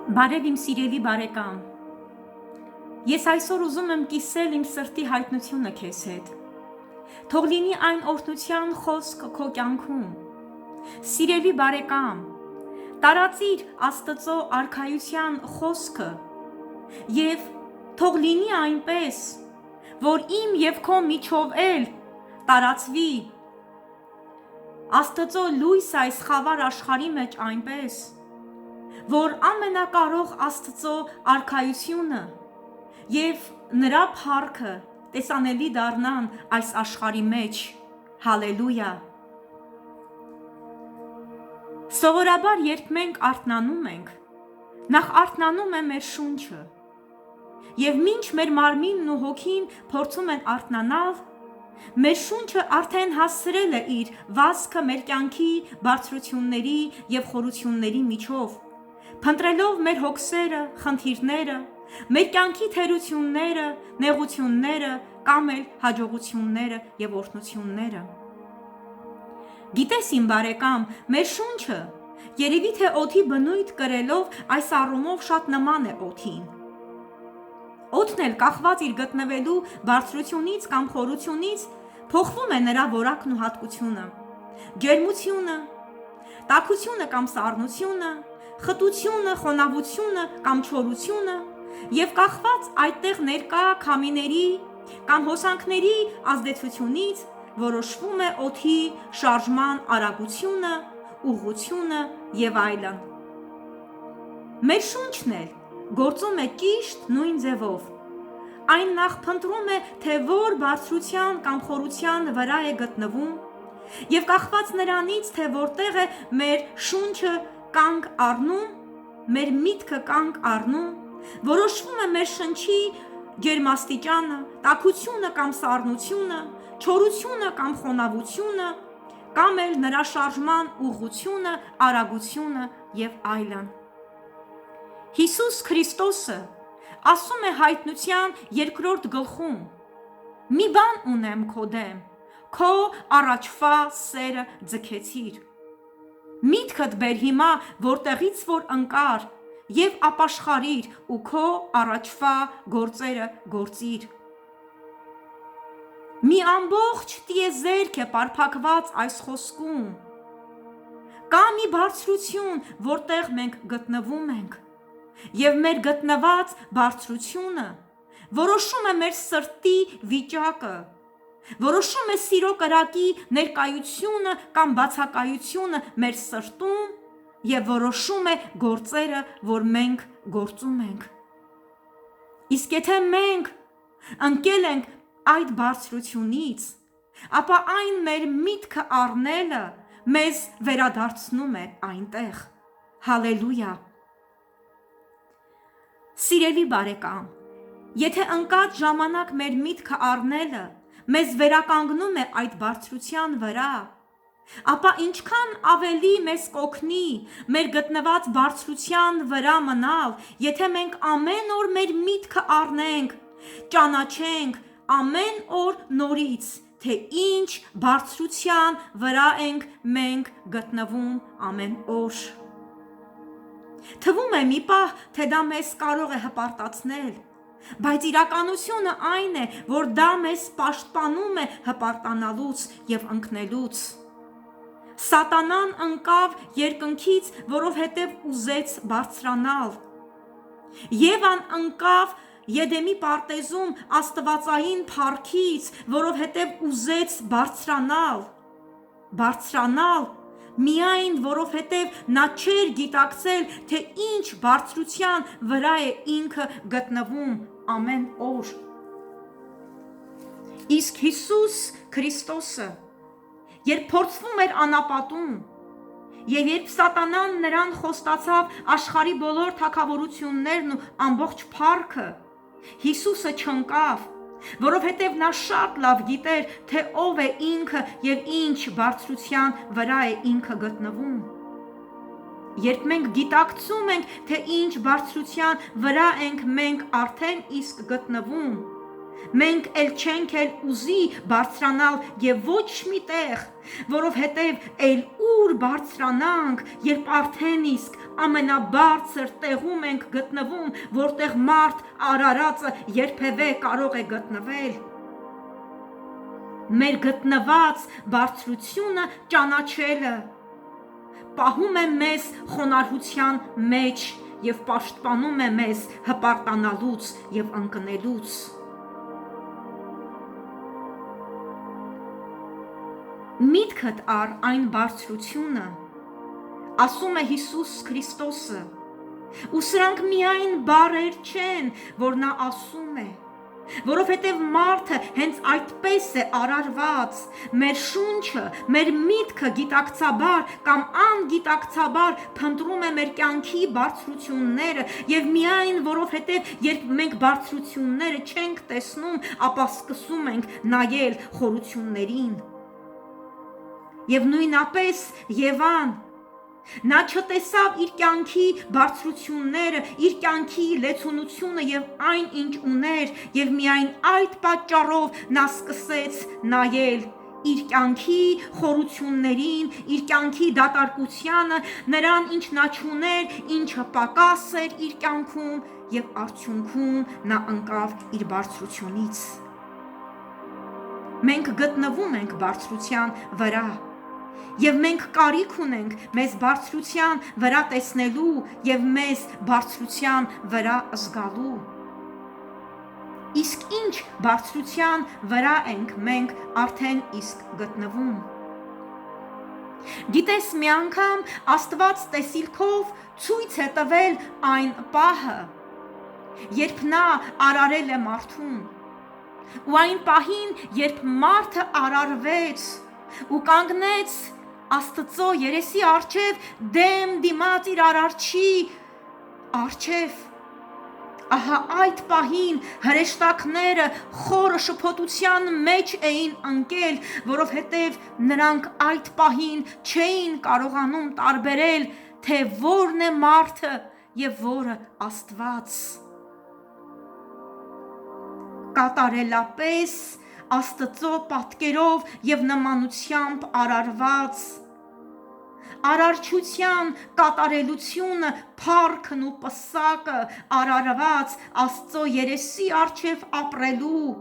Բարև իմ սիրելի բարեկամ, ես այսօր ուզում եմ կիսել իմ սրտի հայտնությունը քեզ հետ, թող լինի այն օրհնության խոսքը քո կյանքում, սիրելի բարեկամ, տարածիր Աստծո արքայության խոսքը և թող լինի այնպես, որ իմ և քո միջով էլ տարածվի Աստծո լույսը այս խավար աշխարհի մեջ այնպես, որ ամենակարող Աստծո արքայությունը և նրա փառքը տեսանելի դառնան այս աշխարհի մեջ, հալելույա։ Սովորաբար երբ մենք արթնանում ենք, նախ արթնանում է մեր շունչը, և մինչ մեր մարմինն ու հոգին փորձում են արթնանալ, մեր շունչը արդեն հասցրել է իր վազքը մեր կյանքի բարձրությունների և խորությունների միջով, փնտրելով մեր հոգսերը, խնդիրները, մեր կյանքի թերությունները, նեղությունները կամ էլ հաջողությունները և օրհնությունները։ Գիտես իմ բարեկամ, մեր շունչը երևի թե օդի բնույթ կրելով այս առումով շատ նման է օդին։ Օդն էլ կախված իր գտնվելու բարձրությունից կամ խորությունից փոխվում է նրա որակն ու հատկությունը, ջերմությունը, տաքությունը կամ սառնությունը, խտությունը, խոնավությունը կամ չորությունը և կախված այդտեղ ներկա քամիների կամ հոսանքների ազդեցությունից որոշվում է օդի շարժման արագությունը, ուղղությունը և այլն։ Մեր շունչն էլ գործում է ճիշտ նույն ձևով։ Այն նախ փնտրում է, թե որ բարձրության կամ խորության վրա է գտնվում և կախված նրանից, թե որտեղ է մեր շունչը կանգ առնում, մեր միտքը կանգ առնում, որոշվում է մեր շնչի ջերմաստիճանը, տաքությունը կամ սառնությունը, չորությունը կամ խոնավությունը, կամ էլ նրա շարժման ուղղությունը, արագությունը և այլն։ Հիսուս Քրիստոսը ասում է Հայտնության 2-րդ գլխում. «Մի բան ունեմ քո դեմ, քո առաջվա սերը ձգեցիր։ Միտքդ բեր հիմա որտեղից որ ընկար և ապաշխարիր ու քո առաջվա գործերը գործիր»։ Մի ամբողջ տիեզերք է պարփակված այս խոսքում։ Կա մի բարձրություն, որտեղ մենք գտնվում ենք, և մեր գտնված բարձրությունը որոշում է մեր սրտի վիճակը, որոշում է սիրո կրակի ներկայությունը կամ բացակայությունը մեր սրտում և որոշում է գործերը, որ մենք գործում ենք։ Իսկ եթե մենք ընկել ենք այդ բարձրությունից, ապա այն մեր միտքը առնելը մեզ վերադարձնում է այնտեղ, հալելույա։ Սիրելի բարեկամ, եթե ընկած ժամանակ մեր միտքը առնելը մեզ վերականգնում է այդ բարձրության վրա, ապա ինչքան ավելի մեզ կօգնի մեր գտնված բարձրության վրա մնալ, եթե մենք ամեն օր մեր միտքը առնենք, ճանաչենք ամեն օր նորից, թե ինչ բարձրության վրա ենք մենք գտնվում ամեն օր։ Թվում է մի պահ, թե դա մեզ կարող է հպարտացնել, բայց իրականությունը այն է, որ դա մեզ պաշտպանում է հպարտանալուց և ընկնելուց։ Սատանան ընկավ երկնքից, որովհետև ուզեց բարձրանալ։ Եվան ընկավ Եդեմի պարտեզում աստվածային փառքից, որովհետև ուզեց բարձրանալ, միայն որովհետև նա չէր գիտակցել, թե ինչ բարձրության վրա է ինքը գտնվում ամեն օր։ Իսկ Հիսուս Քրիստոսը, երբ փորձվում էր անապատում, և երբ սատանան նրան խոստացավ աշխարհի բոլոր թագավորություններն ու ամբողջ փառքը, Հիսուսը չընկավ, որովհետև նա շատ լավ գիտեր, թե ով է ինքը և ինչ բարձրության վրա է ինքը գտնվում։ Երբ մենք գիտակցում ենք, թե ինչ բարձրության վրա ենք մենք արդեն իսկ գտնվում, մենք էլ չենք էլ ուզի բարձրանալ և ոչ մի տեղ, որովհետև էլ ուր բարձրանանք, երբ արդեն իսկ ամենաբարձր տեղում ենք գտնվում, որտեղ մարդ արարածը երբևէ կարող է գտնվել։ Մեր գտնված բարձրությունը ճանաչելը պահում է մեզ խոնարհության մեջ և պաշտպանում է մեզ հպարտանալուց և ընկնելուց։ Միտքդ առ այն բարձրությունը, ասում է Հիսուս Քրիստոսը, ու սրանք միայն բառեր չեն, որ նա ասում է, որովհետև մարդը հենց այդպես է արարված, մեր շունչը, մեր միտքը գիտակցաբար կամ անգիտակցաբար փնտրում է մեր կյանքի բարձրությունները և միայն որովհետև երբ մենք բարձրությունները չենք տեսնում, ապա սկսում ենք նայել խորություններին։ Եվ նույնապես Եվան, նա չտեսավ իր կյանքի բարձրությունները, իր կյանքի լեցունությունը և այն ինչ ուներ, և միայն այդ պատճառով նա սկսեց նայել իր կյանքի խորություններին, իր կյանքի դատարկությանը, նրան ինչ նա չուներ, ինչը պակաս էր իր կյանքում, և արդյունքում նա ընկավ իր բարձրությունից։ Մենք գտնվում ենք բարձրության վրա, և մենք կարիք ունենք մեզ բարձրության վրա տեսնելու և մեզ բարձրության վրա զգալու։ Իսկ ինչ բարձրության վրա ենք մենք արդեն իսկ գտնվում։ Գիտես, մի անգամ Աստված տեսիլքով ցույց է տվել այն պահը, երբ նա արարել է մարդուն, ու այն պահին, երբ մարդը արարվեց ու կանգնեց Աստծո երեսի առջև դեմ դիմաց իր արարչի առջև, ահա այդ պահին հրեշտակները խորը շփոթության մեջ էին ընկել, որովհետև նրանք այդ պահին չէին կարողանում տարբերել, թե որն է մարդը և որը Աստված։ Կատարելապես Աստծո պատկերով և նմանությամբ արարված, արարչության կատարելությունը, փառքն ու պսակը արարված Աստծո երեսի առջև ապրելու,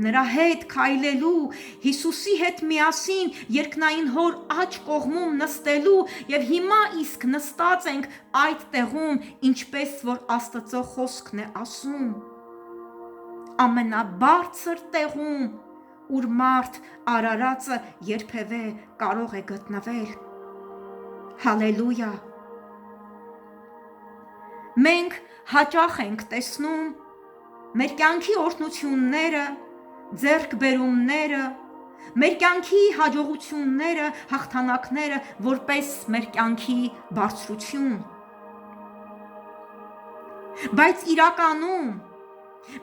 նրա հետ քայլելու, Հիսուսի հետ միասին երկնային Հոր աջ կողմում նստելու և հիմա իսկ նստած ենք այդ տեղում, ինչպես որ Աստծո խոսքն է ասում, ամենաբարձր տեղում, ուր մարդ արարածը երբևէ կարող է գտնվել։ Հալելույա։ Մենք հաճախ ենք տեսնում մեր կյանքի օրհնությունները, ձեռքբերումները, մեր կյանքի հաջողությունները, հաղթանակները որպես մեր կյանքի բարձրություն։ Բայց իրականում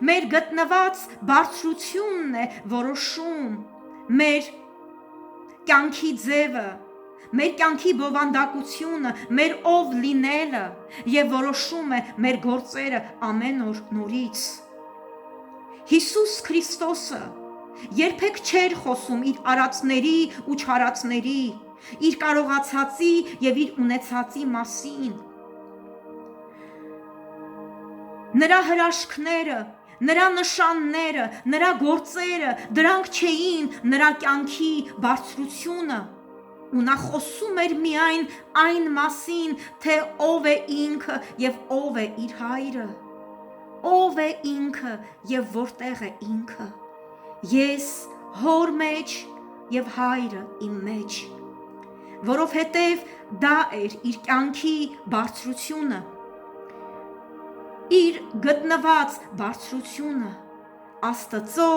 մեր գտնված բարձրությունն է որոշում մեր կյանքի ձևը, մեր կյանքի բովանդակությունը, մեր ով լինելը և որոշում է մեր գործերը ամեն օր նորից։ Հիսուս Քրիստոսը երբեք չէր խոսում իր արածների ու չարածների, իր կարողացածի և իր ունեցածի մասին։ Նրա հրաշքները, նրա նշանները, նրա գործերը, դրանք չէին նրա կյանքի բարձրությունը, ու նա խոսում էր միայն այն մասին, թե ով է ինքը և ով է իր հայրը, ով է ինքը և որտեղ է ինքը, ես Հոր մեջ և հայրը իմ մեջ, որովհետև դա էր իր կյանքի բարձրությունը, իր գտնված բարձրությունը, Աստծո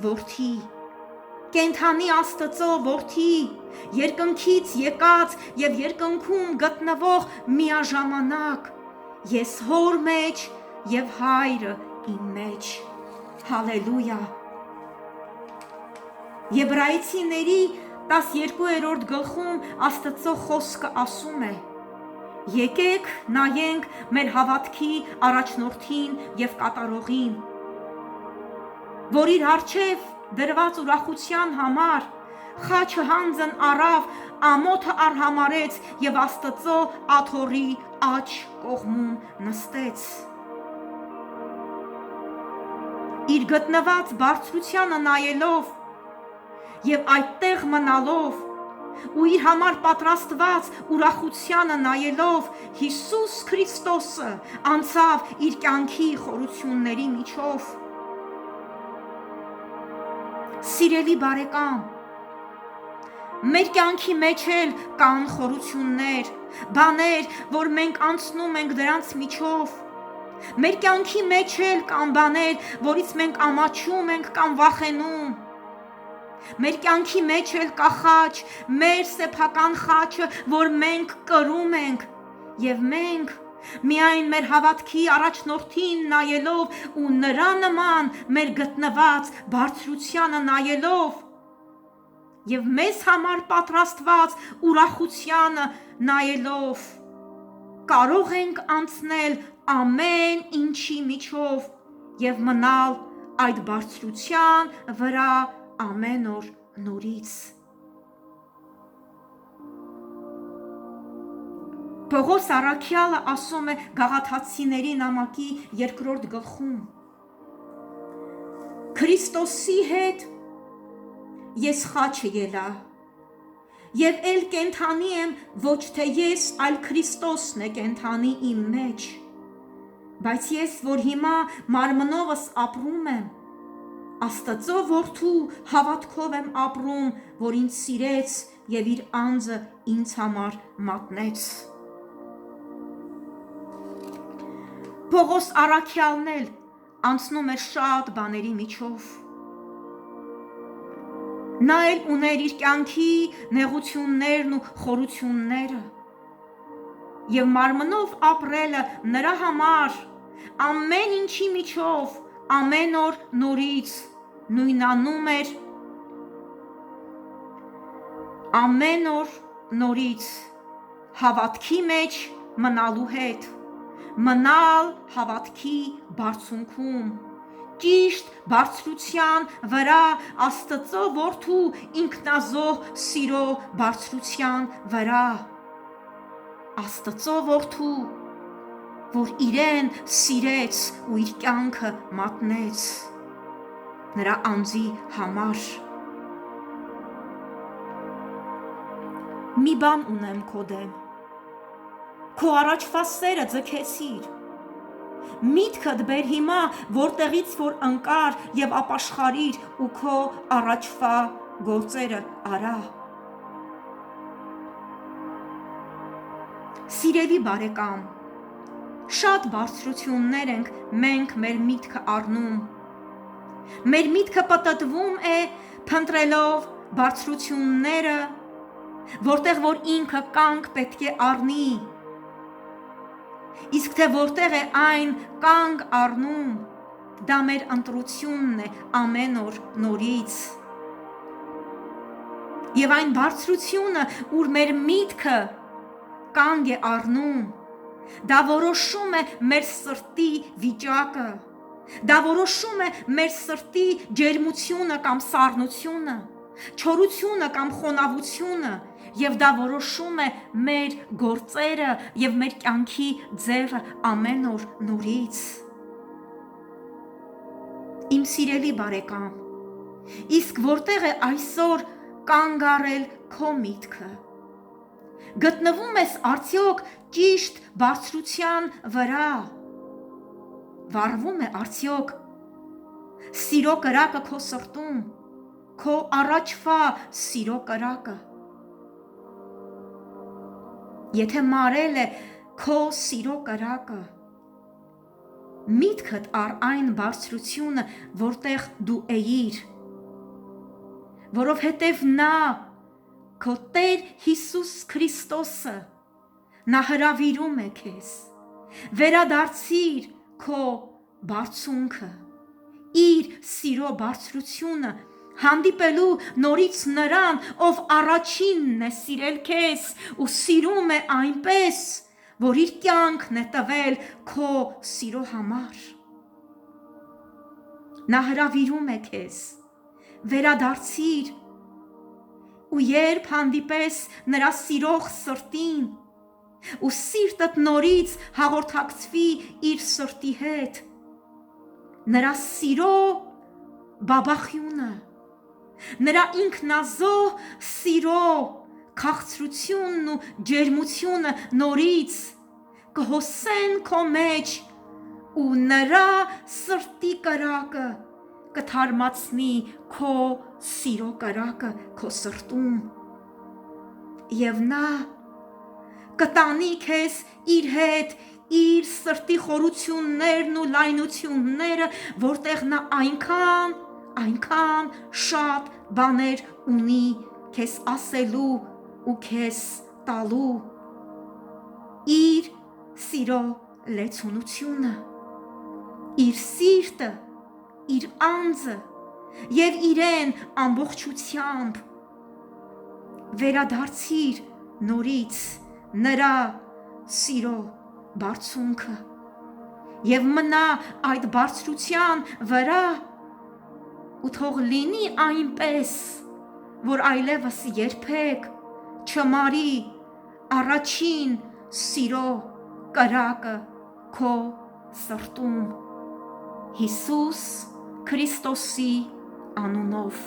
որդի, կենդանի Աստծո որդի, երկնքից եկած և երկնքում գտնվող միաժամանակ, ես Հոր մեջ և հայրը իմ մեջ։ Հալելույա։ Եբրայեցիների 12-րդ գլխում Աստծո խոսքը ասում է. Եկեք նայենք մեր հավատքի առաջնորդին և կատարողին, որ իր առջև դրված ուրախության համար խաչը հանձն առավ, ամոթը արհամարեց եւ Աստծո աթոռի աջ կողմում նստեց։ Իր գտնված բարձրությանը նայելով եւ այդտեղ մնալով ու իր համար պատրաստված ուրախությանը նայելով Հիսուս Քրիստոսը անցավ իր կյանքի խորությունների միջով։ Սիրելի բարեկամ, մեր կյանքի մեջ էլ կան խորություններ, բաներ, որ մենք անցնում ենք դրանց միջով։ Մեր կյանքի մեջ էլ կան բաներ, որից մենք ամաչում ենք կամ վախենում։ Մեր կյանքի մեջ էլ կա խաչ, մեր սեփական խաչը, որ մենք կրում ենք, եւ մենք միայն մեր հավատքի առաջնորդին նայելով ու նրա նման մեր գտնված բարձրությանը նայելով եւ մեզ համար պատրաստված ուրախությանը նայելով կարող ենք անցնել ամեն ինչի միջով եւ մնալ այդ բարձրության վրա ամեն օր նորից։ Պողոս առաքյալը ասում է Գաղաթացիների նամակի 2-րդ գլխում. Քրիստոսի հետ ես խաչը ելա, եւ էլ կենթանի եմ ոչ թե ես, այլ Քրիստոսն է կենթանի իմ մեջ, բայց ես, որ հիմա մարմնովս ապրում եմ, Աստծո որդու հավատքով եմ ապրում, որ ինձ սիրեց եւ իր անձը ինձ համար մատնեց։ Պողոս առաքյալն էլ անցնում էր շատ բաների միջով։ Նա էլ ուներ իր կյանքի նեղություններն ու խորությունները եւ մարմնով ապրելը նրա համար ամեն ինչի միջով ամեն օր նորից նույնանում էր, ամեն օր նորից հավատքի մեջ մնալու հետ, մնալ հավատքի բարձունքում, ճիշտ բարձրության վրա, Աստծո որդու ինքնազոհ սիրո բարձրության վրա, Աստծո որդու, որ իրեն սիրեց ու իր կյանքը մատնեց նրա անձի համար։ Մի բան ունեմ քո դեմ, քո առաջվա սերը ձգեցիր, միտքդ բեր հիմա որտեղից որ ընկար եւ ապաշխարիր ու քո առաջվա գործերը արա։ Սիրելի բարեկամ, շատ բարձրություններ ենք մենք մեր միտքը առնում։ Մեր միտքը պտտվում է փնտրելով բարձրությունները, որտեղ որ ինքը կանգ պետք է առնի։ Իսկ թե որտեղ է այն կանգ առնում, դա մեր ընտրությունն է ամեն օր նորից։ Եվ այն բարձրությունը, ուր մեր միտքը կանգ է առնում, դա որոշում է մեր սրտի վիճակը, դա որոշում է մեր սրտի ջերմությունը կամ սառնությունը, չորությունը կամ խոնավությունը, եւ դա որոշում է մեր գործերը եւ մեր կյանքի ձևը ամեն օր նորից։ Իմ սիրելի բարեկամ, իսկ որտեղ է այսօր կանգ առել քո միտքը։ Գտնվում ես արդյոք ճիշտ բարձրության վրա։ Վառվում է արդյոք սիրո կրակը քո սրտում, քո առաջվա սիրո կրակը։ Եթե մարել է քո սիրո կրակը, միտքդ առ այն բարձրությունը, որտեղ դու էիր, որովհետև նա քո Տեր Հիսուս Քրիստոսը, նա հրավիրում է քեզ, վերադարձիր քո բարձունքը, իր սիրո բարձրությունը, հանդիպելու նորից նրան, ով առաջինն է սիրել քեզ ու սիրում է այնպես, որ իր կյանքն է տվել քո սիրո համար։ Նա հրավիրում է քեզ, վերադարձիր ու երբ հանդիպես նրա սիրող սրտին, ու սիրտդ նորից հաղորդակցվի իր սրտի հետ, նրա սիրո բաբախյունը, նրա ինքնազոհ սիրո քաղցրությունն ու ջերմությունը նորից կհոսեն քո մեջ ու նրա սրտի կրակը կթարմացնի քո սիրո կրակը քո սրտում եւ նա կտանի քեզ իր հետ իր սրտի խորություններն ու լայնությունները, որտեղ նա այնքան շատ բաներ ունի քեզ ասելու ու քեզ տալու իր սիրո լեցունությունը, իր սիրտը, իր անձը եւ իրեն ամբողջությամբ վերադարձիր նորից նրա սիրո բարձունքը եւ մնա այդ բարձրության վրա ու թող լինի այնպես, որ այլևս երբեք չմարի առաջին սիրո կրակը քո սրտում Հիսուս Քրիստոսի անունով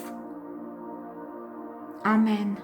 ամեն